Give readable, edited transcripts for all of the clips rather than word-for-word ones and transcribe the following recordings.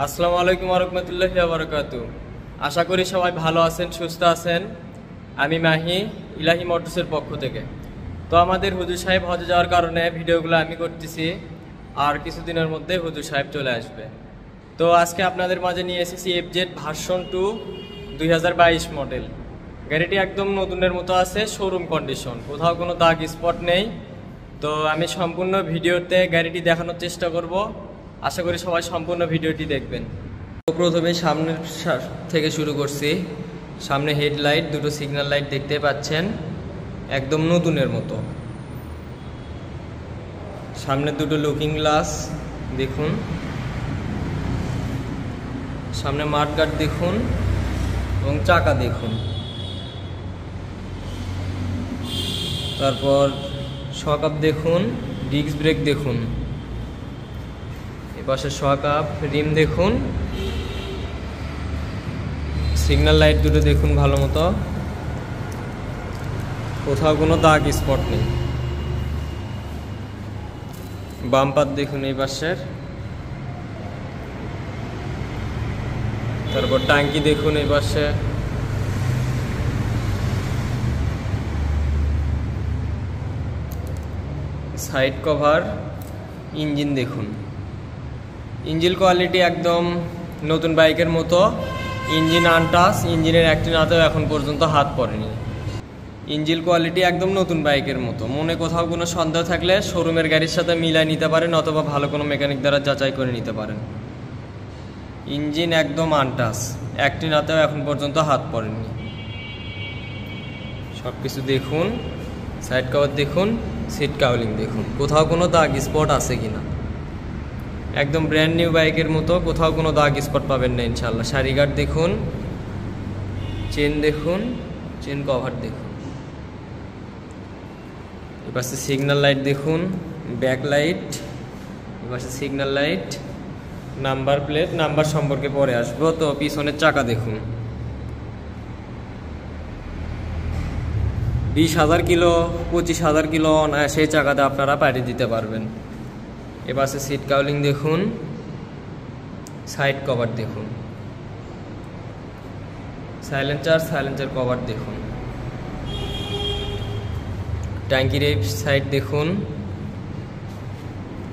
আসসালামু আলাইকুম ওয়া রাহমাতুল্লাহি ওয়া বারাকাতুহু। আশা করি সবাই ভালো আছেন, সুস্থ আছেন। আমি মাহি, ইলাহি মোটরসের পক্ষ থেকে। তো আমাদের হুজুর সাহেব হজে যাওয়ার কারণে ভিডিওগুলো আমি করতেছি, আর কিছুদিনের মধ্যে হুজুর সাহেব চলে আসবে। তো আজকে আপনাদের মাঝে নিয়ে এসেছি এফজেড ভার্সন 2 2022 মডেল। গাড়িটি একদম নতুনের মতো আছে, শোরুম কন্ডিশন, কোথাও কোনো দাগ স্পট নেই। তো আমি সম্পূর্ণ ভিডিওতে গাড়িটি দেখানোর চেষ্টা করব, আশা করি সবাই সম্পূর্ণ ভিডিওটি দেখবেন। তো প্রথমে সামনের থেকে শুরু করছি। সামনে হেডলাইট, দুটো সিগন্যাল লাইট দেখতে পাচ্ছেন, একদম নতুনের মতো। সামনে দুটো লুকিং গ্লাস দেখুন, সামনে মাঠগার্ড দেখুন এবং চাকা দেখুন। তারপর শক আপ দেখুন, ডিস্ক ব্রেক দেখুন, এপাশে শক আপ, রিম দেখুন, সিগন্যাল লাইট দুটো দেখুন ভালো মতো, কোথাও কোনো দাগ স্পট নেই। বাম্পার দেখুন এই পাশের, তারপর ট্যাঙ্কি দেখুন এই পাশে, সাইড কভার, ইঞ্জিন দেখুন। ইঞ্জিন কোয়ালিটি একদম নতুন বাইকের মতো, ইঞ্জিন আনটাচ, ইঞ্জিনের একটি নাতেও এখন পর্যন্ত হাত পড়েনি। ইঞ্জিন কোয়ালিটি একদম নতুন বাইকের মতো। মনে কোথাও কোনো সন্দেহ থাকলে শোরুমের গাড়ির সাথে মিলাই নিতে পারেন, অথবা ভালো কোনো মেকানিক দ্বারা যাচাই করে নিতে পারেন। ইঞ্জিন একদম আনটাচ, একটি নাতেও এখন পর্যন্ত হাত পড়েনি। সব কিছু দেখুন, সাইড কভার দেখুন, সিট কাউলিং দেখুন, কোথাও কোনো দাগ স্পট আছে কিনা। একদম ব্র্যান্ড নিউ বাইকের মতো, কোথাও কোনো দাগ স্পট পাবেন না ইনশাল্লাহ। সারি গার্ড দেখুন, চেন দেখুন, চেন কভার দেখুন। এপাশে সিগন্যাল লাইট দেখুন, ব্যাক লাইট, এপাশে signal light, number plate, number সম্পর্কে পরে আসবো। তো পিছনের চাকা দেখুন, 20,000 কিলো 25,000 কিলো সেই চাকাতে আপনারা পাঠিয়ে দিতে পারবেন। এপাশে সিট কাউলিং দেখুন, সাইড কভার দেখুন, সাইলেন্সার কভার দেখুন, ট্যাঙ্কির এই সাইড দেখুন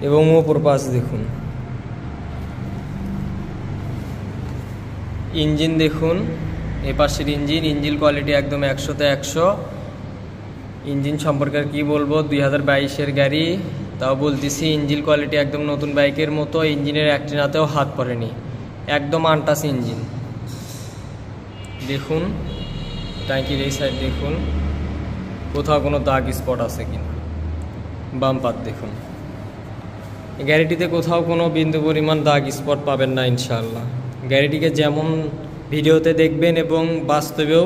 এবং ওপর পাশ দেখুন। ইঞ্জিন দেখুন, এপাশের ইঞ্জিন কোয়ালিটি একদম 100-তে 100। ইঞ্জিন সম্পর্কে আর কি বলবো, 2022-এর গাড়ি, তাও বলতেছি ইঞ্জিন কোয়ালিটি একদম নতুন বাইকের মতো, ইঞ্জিনের একটি নাতেও হাত পড়েনি, একদম আনটাচ ইঞ্জিন দেখুন। ট্যাঙ্কির এই সাইড দেখুন, কোথাও কোনো দাগ স্পট আছে কিনা। বাম্পার দেখুন, এই গাড়িটিতে কোথাও কোনো বিন্দু পরিমাণ দাগ স্পট পাবেন না ইনশাআল্লাহ। গাড়িটিকে যেমন ভিডিওতে দেখবেন এবং বাস্তবেও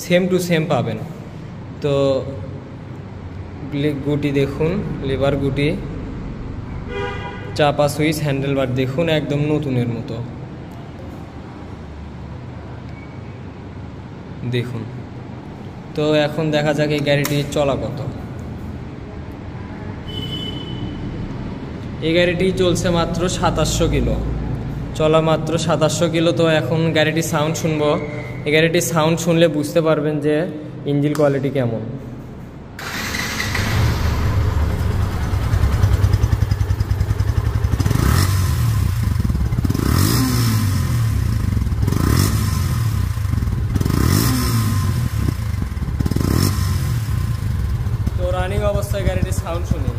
সেম টু সেম পাবেন। তো গুটি দেখুন, লিভার গুটি, চাপা সুইচ, হ্যান্ডেলবার দেখুন, একদম নতুনের মতো দেখুন। তো এখন দেখা যাক এই গাড়িটি চলা কত। এই গাড়িটি চলছে মাত্র 2700 কিলো, চলা মাত্র 2700 কিলো। তো এখন গাড়িটির সাউন্ড শুনবো। এই গাড়িটির সাউন্ড শুনলে বুঝতে পারবেন যে ইঞ্জিন কোয়ালিটি কেমন। তো রানিং অবস্থায় গাড়িটির সাউন্ড শুনি।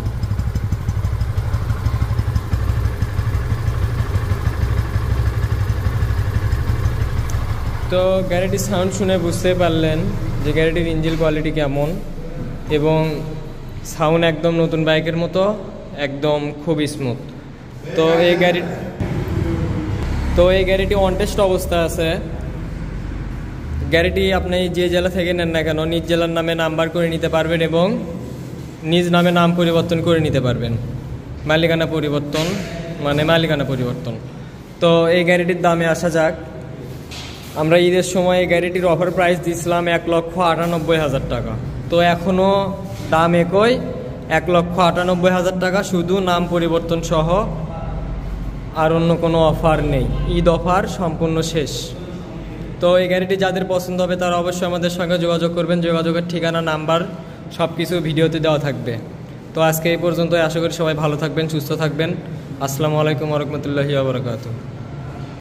তো গাড়িটির সাউন্ড শুনে বুঝতে পারলেন যে গাড়িটির ইঞ্জিন কোয়ালিটি কেমন, এবং সাউন্ড একদম নতুন বাইকের মতো, একদম খুব স্মুথ। তো এই গাড়িটি অন টেস্ট অবস্থা আছে। গাড়িটি আপনি যে জেলা থেকে নেন না কেন, নিজ জেলার নামে নাম্বার করে নিতে পারবেন এবং নিজ নামে নাম পরিবর্তন করে নিতে পারবেন। মালিকানা পরিবর্তন। তো এই গাড়িটির দামে আসা যাক। আমরা ঈদের সময় এই গাড়িটির অফার প্রাইস দিয়েছিলাম 1,98,000 টাকা। তো এখনও দাম একই, 1,98,000 টাকা, শুধু নাম পরিবর্তন সহ আর অন্য কোনো অফার নেই, ঈদ অফার সম্পূর্ণ শেষ। তো এই গাড়িটি যাদের পছন্দ হবে তারা অবশ্যই আমাদের সঙ্গে যোগাযোগ করবেন। যোগাযোগের ঠিকানা, নাম্বার সব কিছু ভিডিওতে দেওয়া থাকবে। তো আজকে এই পর্যন্তই, আশা করি সবাই ভালো থাকবেন, সুস্থ থাকবেন। আসসালামু আলাইকুম ওয়া রাহমাতুল্লাহি ওয়া বারাকাতুহু।